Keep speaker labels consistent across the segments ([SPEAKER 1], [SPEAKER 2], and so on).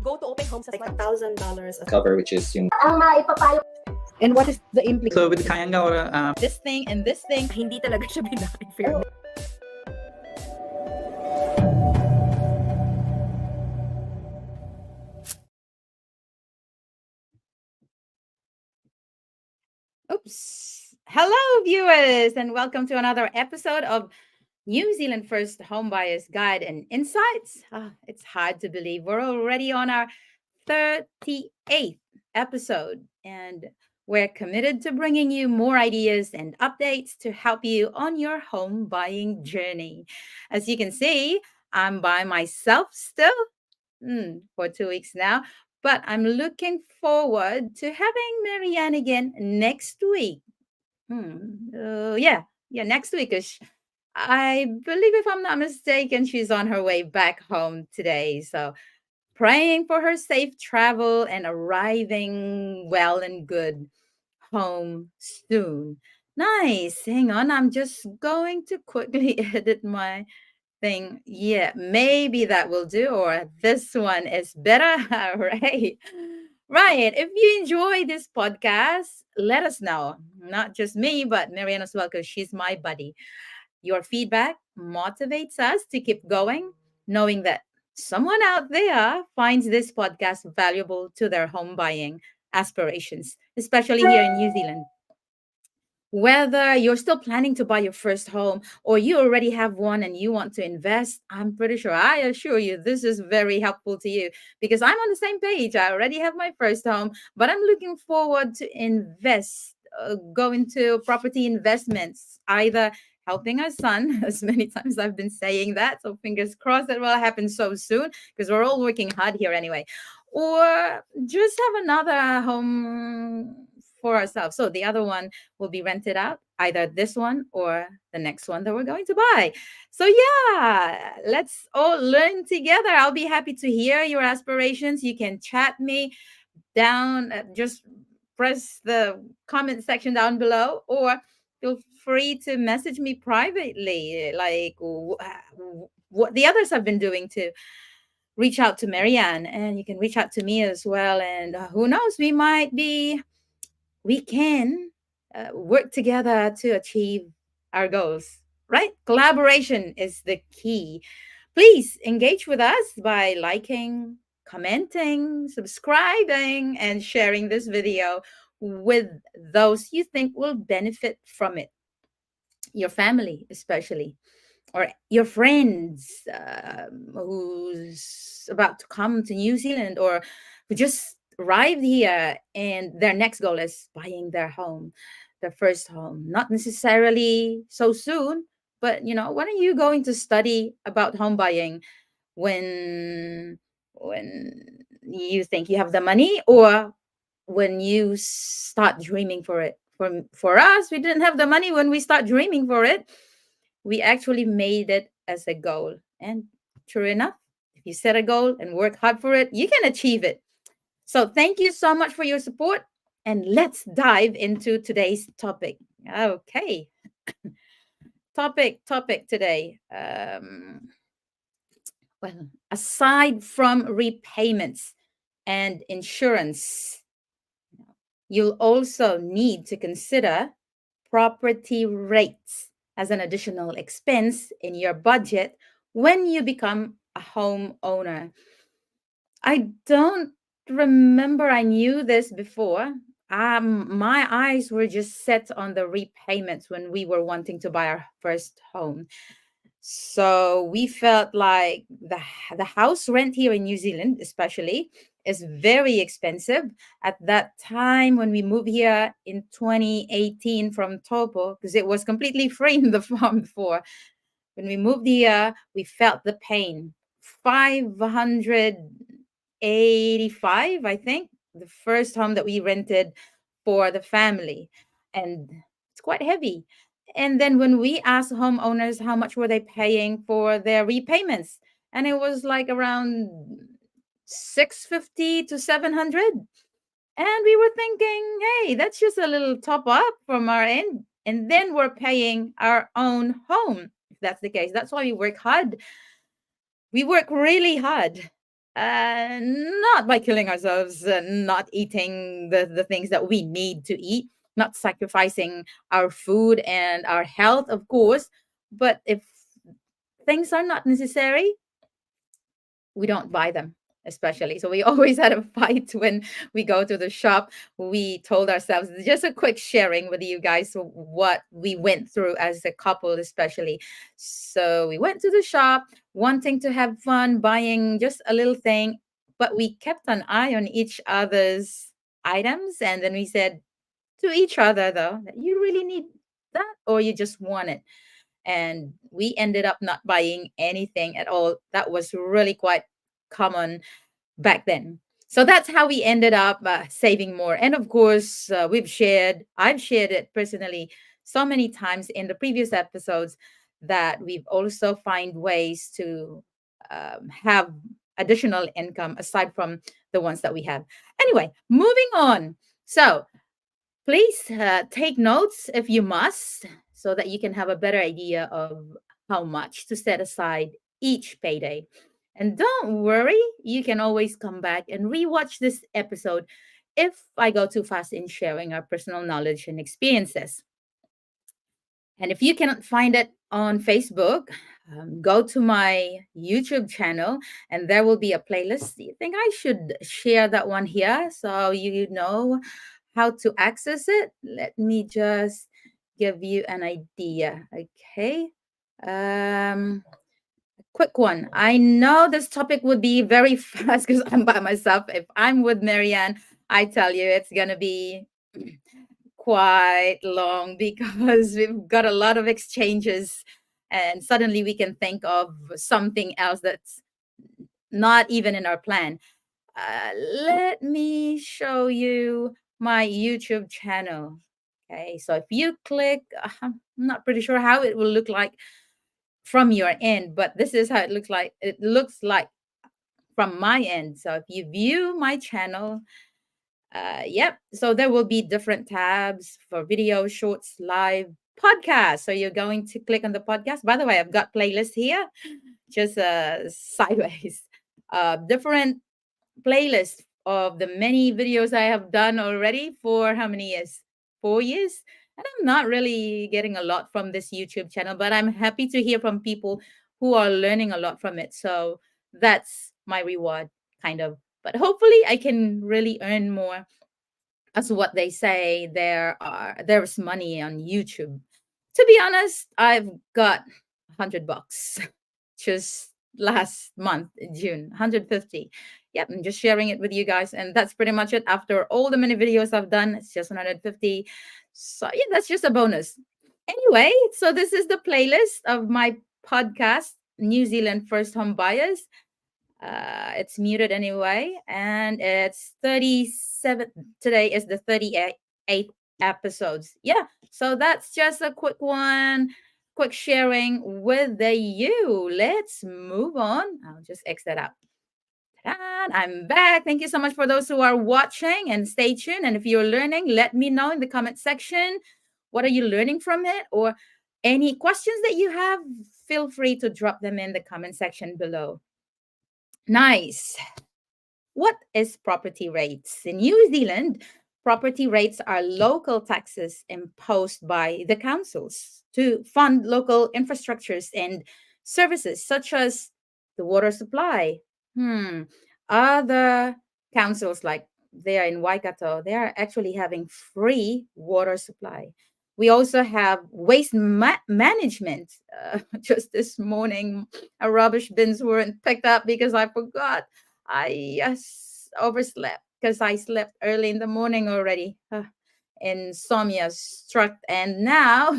[SPEAKER 1] go to open homes as
[SPEAKER 2] like
[SPEAKER 1] well.
[SPEAKER 2] $1,000 a
[SPEAKER 3] cover, which is yung
[SPEAKER 2] ang maipapayo.
[SPEAKER 1] And what is the implication?
[SPEAKER 3] so with kaya nga
[SPEAKER 1] This thing and this thing, hindi talaga siya binahin fair. Oops. Hello, viewers, and welcome to another episode of New Zealand First Home Buyers Guide and Insights. It's hard to believe we're already on our 38th episode, and we're committed to bringing you more ideas and updates to help you on your home buying journey. As you can see, I'm by myself still for 2 weeks now, but I'm looking forward to having Marianne again next week. Next week. I believe, if I'm not mistaken, she's on her way back home today. So praying for her safe travel and arriving well and good home soon. Nice. Hang on. I'm just going to quickly edit my thing. Yeah, maybe that will do, or this one is better. All right. Right. If you enjoy this podcast, let us know. Not just me, but Marianne as well, because she's my buddy. Your feedback motivates us to keep going, knowing that someone out there finds this podcast valuable to their home buying aspirations, especially here in New Zealand. Whether you're still planning to buy your first home or you already have one and you want to invest, I'm pretty sure, I assure you, this is very helpful to you because I'm on the same page. I already have my first home, but I'm looking forward to invest, go into property investments, either helping our son, as many times I've been saying that. So fingers crossed that will happen so soon because we're all working hard here anyway. Or just have another home for ourselves. So the other one will be rented out, either this one or the next one that we're going to buy. So yeah, let's all learn together. I'll be happy to hear your aspirations. You can chat me down, just press the comment section down below, or feel free to message me privately, like what the others have been doing to reach out to Marianne, and you can reach out to me as well. And who knows, we can work together to achieve our goals, right? Collaboration is the key. Please engage with us by liking, commenting, subscribing, and sharing this video with those you think will benefit from it. Your family, especially, or your friends who's about to come to New Zealand or who just arrived here and their next goal is buying their home, their first home. Not necessarily so soon, but when are you going to study about home buying? When you think you have the money, or when you start dreaming for it? For us, we didn't have the money when we start dreaming for it. We actually made it as a goal. And true enough, if you set a goal and work hard for it, you can achieve it. So thank you so much for your support. And let's dive into today's topic. Okay. Topic today. Well, aside from repayments and insurance, you'll also need to consider property rates as an additional expense in your budget when you become a homeowner. I don't remember I knew this before. My eyes were just set on the repayments when we were wanting to buy our first home. So we felt like the house rent here in New Zealand, especially, is very expensive. At that time, when we moved here in 2018 from Topo, because it was completely free in the farm before. When we moved here, we felt the pain. 585, I think, the first home that we rented for the family. And it's quite heavy. And then when we asked homeowners how much were they paying for their repayments, and it was like around 650 to 700. And we were thinking, hey, that's just a little top up from our end. And then we're paying our own home, if that's the case. That's why we work hard. We work really hard Not by killing ourselves, not eating the things that we need to eat, not sacrificing our food and our health, of course. But if things are not necessary, we don't buy them, especially. So we always had a fight when we go to the shop. We told ourselves, just a quick sharing with you guys, what we went through as a couple, especially. So we went to the shop wanting to have fun, buying just a little thing, but we kept an eye on each other's items. And then we said to each other, though, that you really need that or you just want it. And we ended up not buying anything at all. That was really quite common back then. So that's how we ended up saving more. And of course, I've shared it personally so many times in the previous episodes that we've also find ways to have additional income aside from the ones that we have. Anyway, moving on. So please take notes if you must, so that you can have a better idea of how much to set aside each payday. And don't worry, you can always come back and rewatch this episode if I go too fast in sharing our personal knowledge and experiences. And if you cannot find it on Facebook, go to my YouTube channel and there will be a playlist. Do you think I should share that one here so you know how to access it? Let me just give you an idea. Okay. Um, Quick one. I know this topic would be very fast because I'm by myself. If I'm with Marianne, I tell you it's going to be quite long because we've got a lot of exchanges and suddenly we can think of something else that's not even in our plan. Let me show you my YouTube channel. Okay, so if you click, I'm not pretty sure how it will look like from your end, but this is how it looks like. It looks like from my end. So if you view my channel, yep. So there will be different tabs for video, shorts, live, podcast. So you're going to click on the podcast. By the way, I've got playlist here, just sideways. Different playlist of the many videos I have done already for how many years? 4 years. And I'm not really getting a lot from this YouTube channel, but I'm happy to hear from people who are learning a lot from it. So that's my reward, kind of. But hopefully, I can really earn more, as what they say, there's money on YouTube. To be honest, I've got $100 just last month in June, 150. Yep, I'm just sharing it with you guys, and that's pretty much it. After all the many videos I've done, it's just 150. So yeah, that's just a bonus. Anyway, so this is the playlist of my podcast, New Zealand First Home Buyers. It's muted anyway, and it's 37. Today is the 38th episodes. Yeah, so that's just a quick one, quick sharing with the you. Let's move on. I'll just X that out. And I'm back. Thank you so much for those who are watching, and stay tuned. And if you're learning, let me know in the comment section. What are you learning from it? Or any questions that you have, feel free to drop them in the comment section below. Nice. What is property rates? In New Zealand, property rates are local taxes imposed by the councils to fund local infrastructures and services such as the water supply. Other councils, like they are in Waikato, they are actually having free water supply. We also have waste management. Just this morning, our rubbish bins weren't picked up because I forgot. I overslept because I slept early in the morning already. Insomnia struck. And now,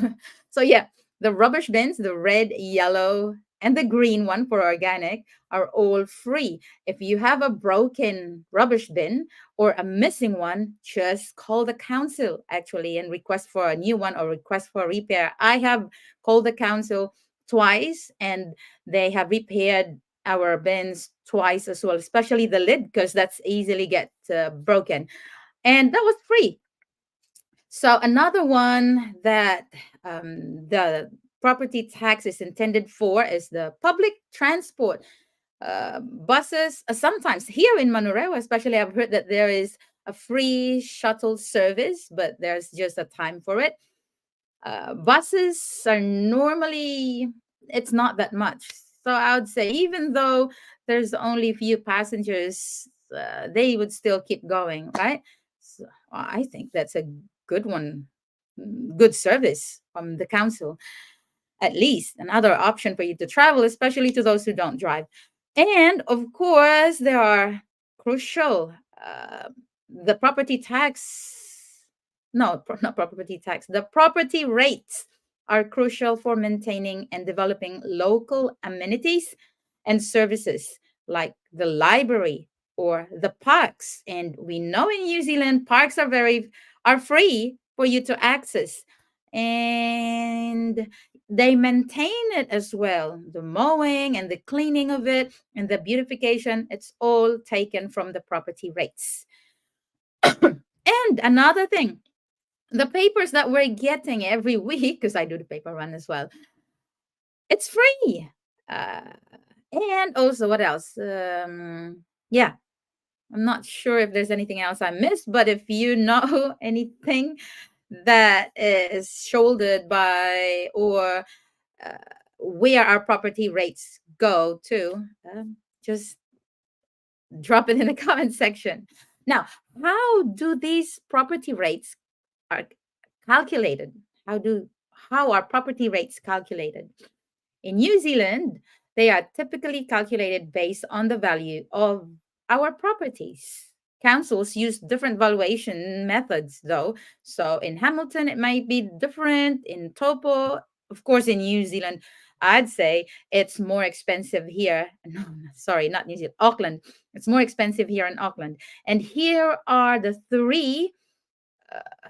[SPEAKER 1] so yeah, the rubbish bins, the red, yellow, and the green one for organic, are all free. If you have a broken rubbish bin or a missing one, just call the council actually and request for a new one or request for a repair. I have called the council twice and they have repaired our bins twice as well, especially the lid because that's easily get broken. And that was free. So another one that the property tax is intended for is the public transport. Buses, sometimes here in Manurewa, especially, I've heard that there is a free shuttle service, but there's just a time for it. Buses are normally, it's not that much. So I would say, even though there's only few passengers, they would still keep going, right? So I think that's a good one, good service from the council, at least another option for you to travel, especially to those who don't drive. And of course, there are crucial, uh, the property tax. No, not property tax. The property rates are crucial for maintaining and developing local amenities and services like the library or the parks. And we know in New Zealand, parks are free for you to access. And they maintain it as well. The mowing and the cleaning of it and the beautification, it's all taken from the property rates. And another thing, the papers that we're getting every week, because I do the paper run as well, it's free. Uh, and also, what else? Yeah, I'm not sure if there's anything else I missed, but if you know anything that is shouldered by or uh, where our property rates go to, just drop it in the comment section. Now, how do these property rates are calculated? How are property rates calculated? In New Zealand, they are typically calculated based on the value of our properties. Councils use different valuation methods, though. So in Hamilton, it might be different. In Topo, of course, in New Zealand, I'd say it's more expensive here. No, sorry, not New Zealand, Auckland. It's more expensive here in Auckland. And here are the three uh,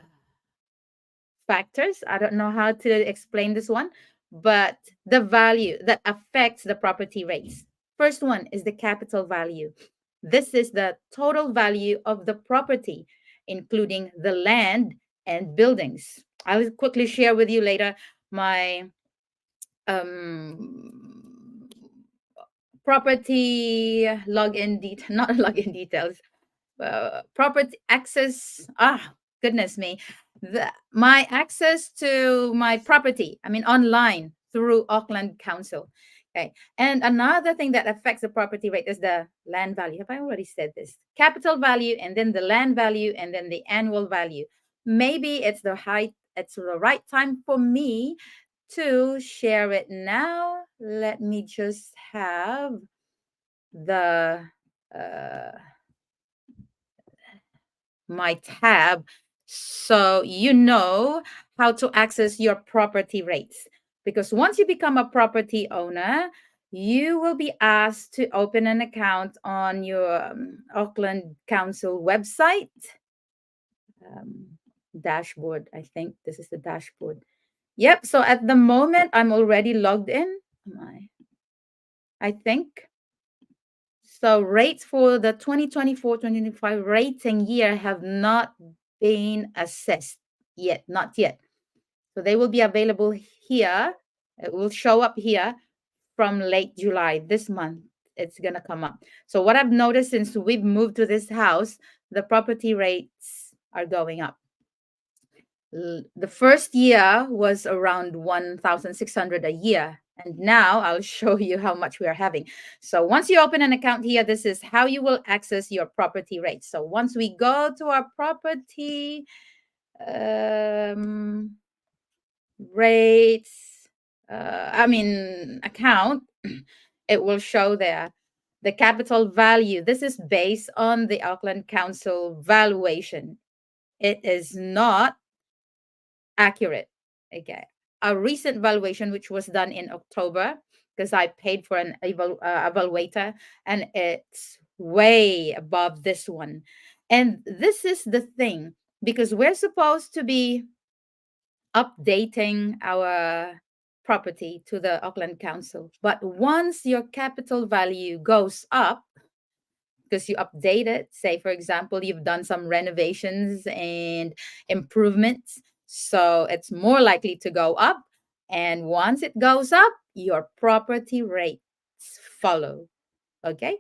[SPEAKER 1] factors. I don't know how to explain this one, but the value that affects the property rates. First one is the capital value. This is the total value of the property, including the land and buildings. I'll quickly share with you later my um, property login detail, not login details, property access. Goodness me, my access to my property, I mean online through Auckland Council. Okay, and another thing that affects the property rate is the land value. Have I already said this? Capital value, and then the land value, and then the annual value. Maybe it's the right time for me to share it now. Let me just have the uh my tab, so you know how to access your property rates. Because once you become a property owner, you will be asked to open an account on your Auckland Council website um, dashboard. I think this is the dashboard. Yep. So at the moment, I'm already logged in. Am I think. So rates for the 2024-2025 rating year have not been assessed yet, not yet. So they will be available here. It will show up here from late July this month. It's going to come up. So what I've noticed since we've moved to this house, the property rates are going up. The first year was around 1,600 a year. And now I'll show you how much we are having. So once you open an account here, this is how you will access your property rates. So once we go to our property um, rates, account, it will show there the capital value. This is based on the Auckland Council valuation. It is not accurate. Okay. A recent valuation, which was done in October, because I paid for an evaluator, and it's way above this one. And this is the thing, because we're supposed to be updating our property to the Auckland Council. But once your capital value goes up, because you update it. Say, for example, you've done some renovations and improvements. So it's more likely to go up. And once it goes up, your property rates follow. Okay.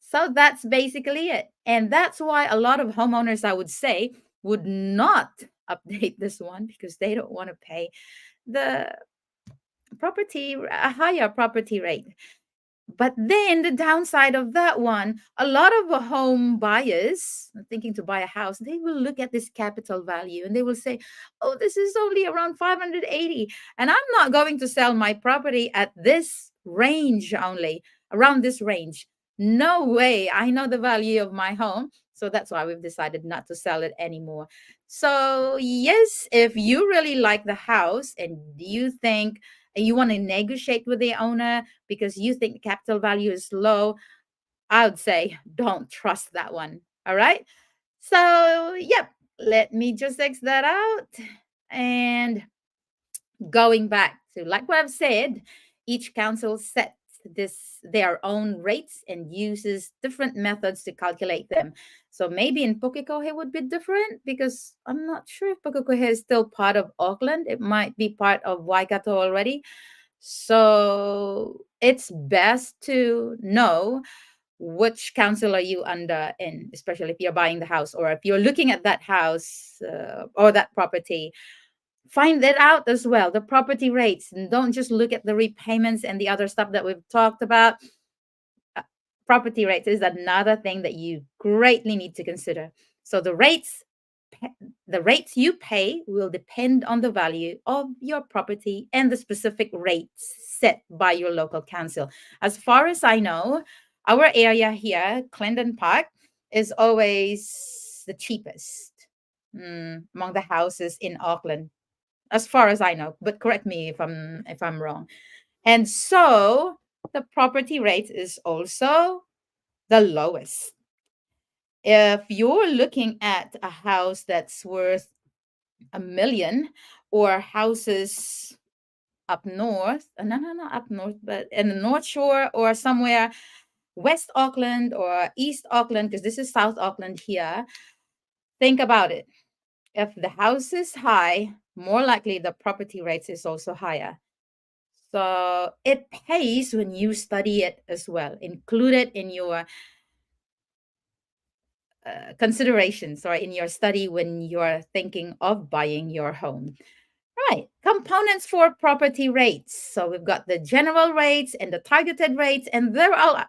[SPEAKER 1] So that's basically it. And that's why a lot of homeowners, I would say, would not update this one because they don't want to pay the a higher property rate. But then the downside of that one, a lot of home buyers thinking to buy a house, they will look at this capital value and they will say, "Oh, this is only around 580, and I'm not going to sell my property at this range only, around this range. No way. I know the value of my home." So that's why we've decided not to sell it anymore. So, yes, if you really like the house and you think and you want to negotiate with the owner because you think the capital value is low, I would say don't trust that one. All right. So, yep, let me just X that out. And going back to like what I've said, each council sets their own rates and uses different methods to calculate them. So maybe in Pukekohe would be different because I'm not sure if Pukekohe is still part of Auckland. It might be part of Waikato already. So it's best to know which council are you under in, especially if you're buying the house or if you're looking at that house or that property. Find that out as well, the property rates, and don't just look at the repayments and the other stuff that we've talked about. Uh, Property rates is another thing that you greatly need to consider. So the rates you pay will depend on the value of your property and the specific rates set by your local council. As far as I know, our area here, Clendon Park, is always the cheapest among the houses in Auckland, as far as I know. But correct me if I'm wrong. And so the property rate is also the lowest. If you're looking at a house that's worth a million or houses up north, no, no, not up north, but in the North Shore or somewhere West Auckland or East Auckland, because this is South Auckland here, think about it. If the house is high, more likely the property rates is also higher. So it pays when you study it as well. Include it in your considerations or in your study when you're thinking of buying your home. Right. Components for property rates. So we've got the general rates and the targeted rates, and there are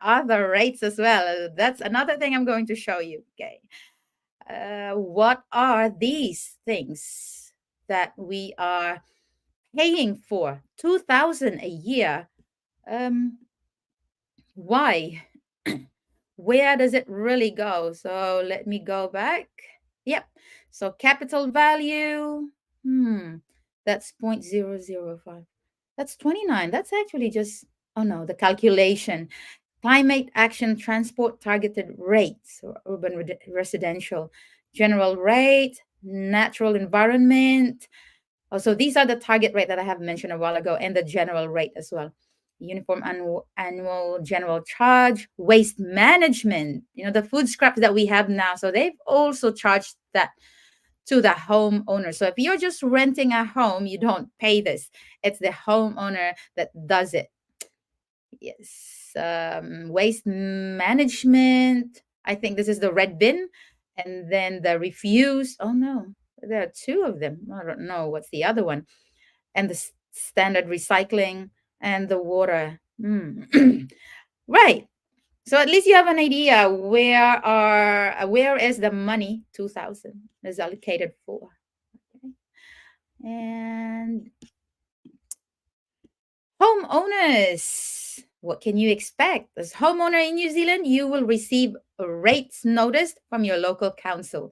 [SPEAKER 1] other rates as well. That's another thing I'm going to show you. Okay. What are these things that we are paying for? 2,000 a year. Um, why? Where does it really go? So let me go back. Yep. So capital value. Hmm. That's 0.005. That's 29. That's actually just, oh no, the calculation. Climate action transport targeted rates or urban residential. General rate, natural environment. Oh, so these are the target rate that I have mentioned a while ago and the general rate as well. Uniform annual general charge, waste management, the food scraps that we have now. So they've also charged that to the homeowner. So if you're just renting a home, you don't pay this. It's the homeowner that does it. Yes. Waste management. I think this is the red bin. And then the refuse. Oh no, there are two of them. I don't know what's the other one. And the standard recycling and the water. Right. So at least you have an idea where is the money 2,000 is allocated for. Okay. And homeowners, what can you expect? As homeowner in New Zealand, you will receive a rates notice from your local council.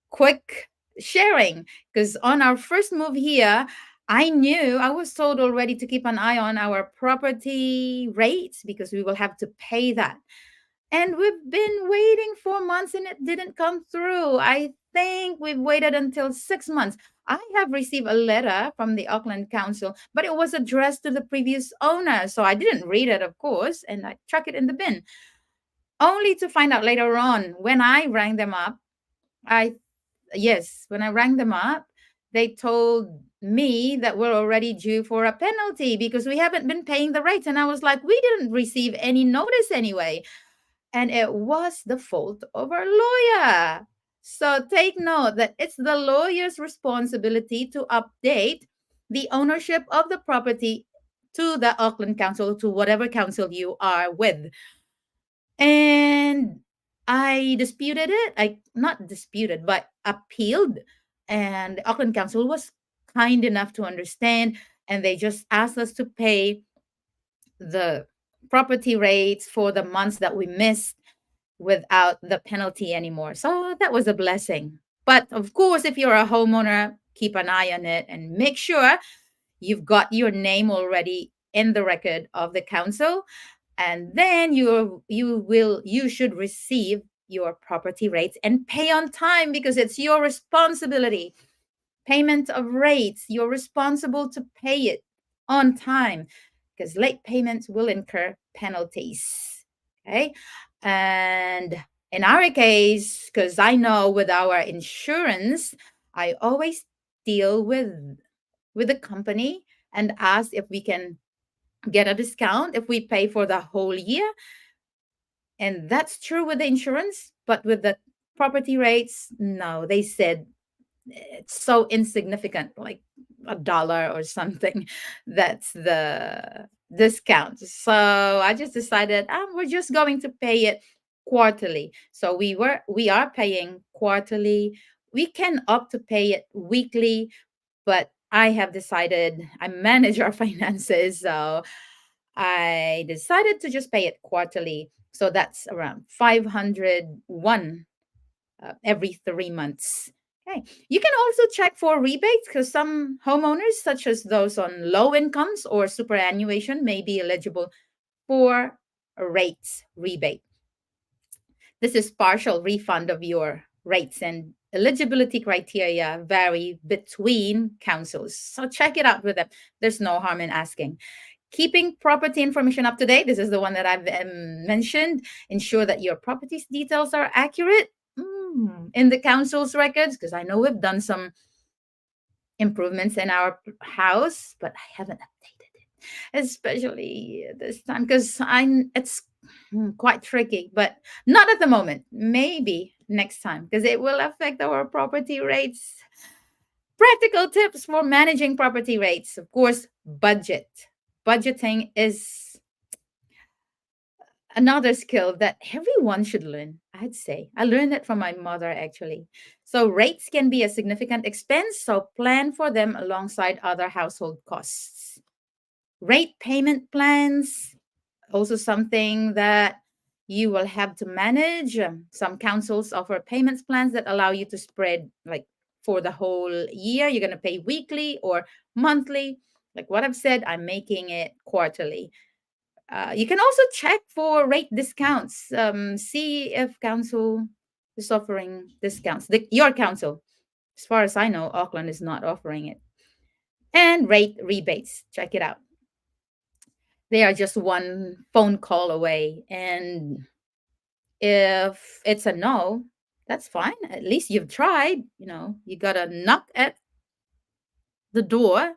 [SPEAKER 1] Quick sharing, because on our first move here, I was told already to keep an eye on our property rates because we will have to pay that. And we've been waiting for months and it didn't come through. I think we've waited until 6 months. I have received a letter from the Auckland Council, but it was addressed to the previous owner. So I didn't read it, of course, and I chuck it in the bin. Only to find out later on when I rang them up, I, yes, when I rang them up, they told me that we're already due for a penalty because we haven't been paying the rates. And I was like, we didn't receive any notice anyway. And it was the fault of our lawyer. So take note that it's the lawyer's responsibility to update the ownership of the property to the Auckland Council, to whatever council you are with. And I disputed it. I not disputed, but appealed. And the Auckland Council was kind enough to understand. And they just asked us to pay the property rates for the months that we missed without the penalty anymore. So that was a blessing. But of course, if you're a homeowner, keep an eye on it and make sure you've got your name already in the record of the council, and then you should receive your property rates and pay on time because it's your responsibility. Payment of rates, you're responsible to pay it on time because late payments will incur penalties. Okay. And in our case, because I know with our insurance, I always deal with the company and ask if we can get a discount if we pay for the whole year. And that's true with the insurance, but with the property rates, no, they said it's so insignificant, like $1 or something. That's the discount. So I just decided we're just going to pay it quarterly. So we are paying quarterly. We can opt to pay it weekly, but I have decided I manage our finances, so I decided to just pay it quarterly. So that's around 501 every 3 months. Okay. You can also check for rebates because some homeowners, such as those on low incomes or superannuation, may be eligible for a rates rebate. This is partial refund of your rates, and eligibility criteria vary between councils. So check it out with them. There's no harm in asking. Keeping property information up to date. This is the one that I've mentioned. Ensure that your property's details are accurate in the council's records, because I know we've done some improvements in our house, but I haven't updated it, especially this time because it's quite tricky, but not at the moment. Maybe next time because it will affect our property rates. Practical tips for managing property rates. Of course, budget. Budgeting is another skill that everyone should learn, I'd say. I learned it from my mother, actually. So, rates can be a significant expense, so plan for them alongside other household costs. Rate payment plans, also something that you will have to manage. Some councils offer payments plans that allow you to spread, like for the whole year, you're going to pay weekly or monthly. Like what I've said, I'm making it quarterly. You can also check for rate discounts. See if council is offering discounts. Your council, as far as I know, Auckland is not offering it. And rate rebates. Check it out. They are just one phone call away. And if it's a no, that's fine. At least you've tried. You got to knock at the door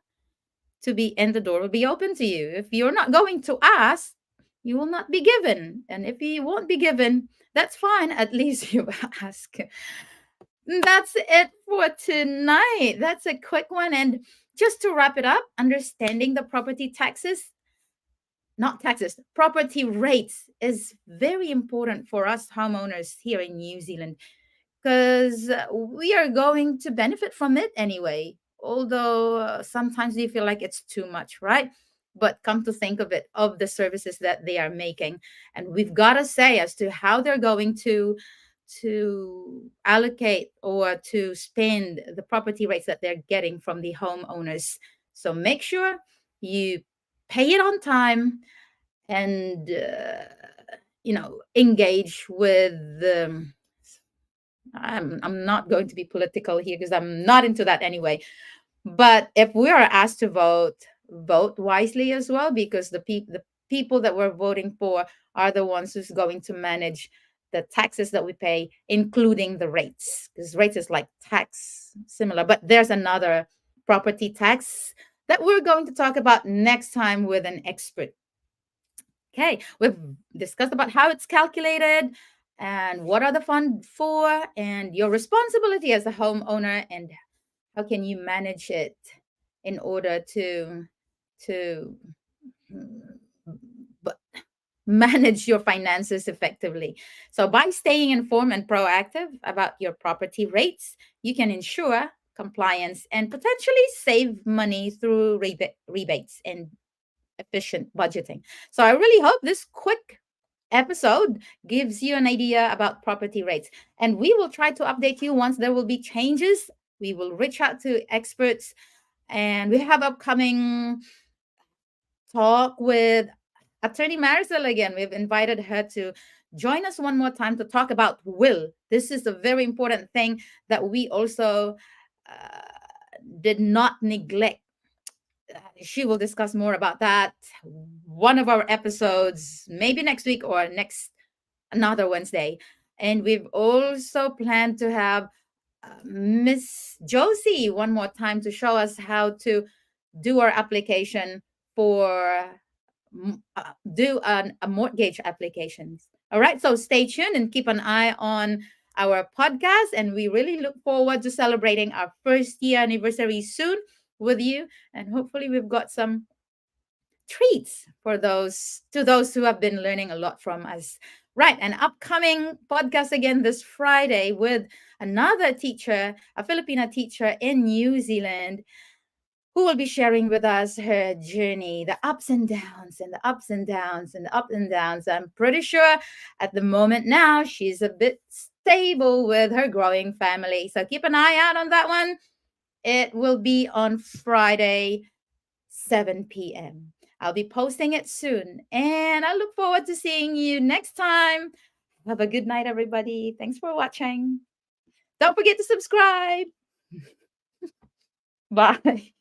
[SPEAKER 1] and the door will be open to you. If you're not going to ask, you will not be given. And if you won't be given, that's fine. At least you ask. That's it for tonight. That's a quick one. And just to wrap it up, understanding the property taxes, not taxes, property rates is very important for us homeowners here in New Zealand because we are going to benefit from it anyway. Although sometimes we feel like it's too much, right? But come to think of the services that they are making, and we've got to say as to how they're going to allocate or to spend the property rates that they're getting from the homeowners. So make sure you pay it on time and engage with I'm not going to be political here because I'm not into that anyway. But if we are asked to vote wisely as well, because the people that we're voting for are the ones who's going to manage the taxes that we pay, including the rates, because rates is like tax similar, but there's another property tax that we're going to talk about next time with an expert. Okay, we've discussed about how it's calculated and what are the funds for and your responsibility as a homeowner and how can you manage it in order to but manage your finances effectively. So by staying informed and proactive about your property rates, you can ensure compliance and potentially save money through rebates and efficient budgeting. So I really hope this quick episode gives you an idea about property rates. And we will try to update you once there will be changes. We will reach out to experts and we have upcoming talk with Attorney Marisol again. We've invited her to join us one more time to talk about will. This is a very important thing that we also uh, did not neglect. She will discuss more about that one of our episodes, maybe next week or next another Wednesday. And we've also planned to have Miss Josie one more time to show us how to do our application for do a mortgage applications. All right, so stay tuned and keep an eye on our podcast. And we really look forward to celebrating our first year anniversary soon with you. And hopefully, we've got some treats for those who have been learning a lot from us. Right, an upcoming podcast again this Friday with another teacher, a Filipina teacher in New Zealand, who will be sharing with us her journey, the ups and downs, and the ups and downs, and the ups and downs. I'm pretty sure at the moment now she's a bit stable with her growing family. So keep an eye out on that one. It will be on Friday, 7 p.m. I'll be posting it soon. And I look forward to seeing you next time. Have a good night, everybody. Thanks for watching. Don't forget to subscribe. Bye.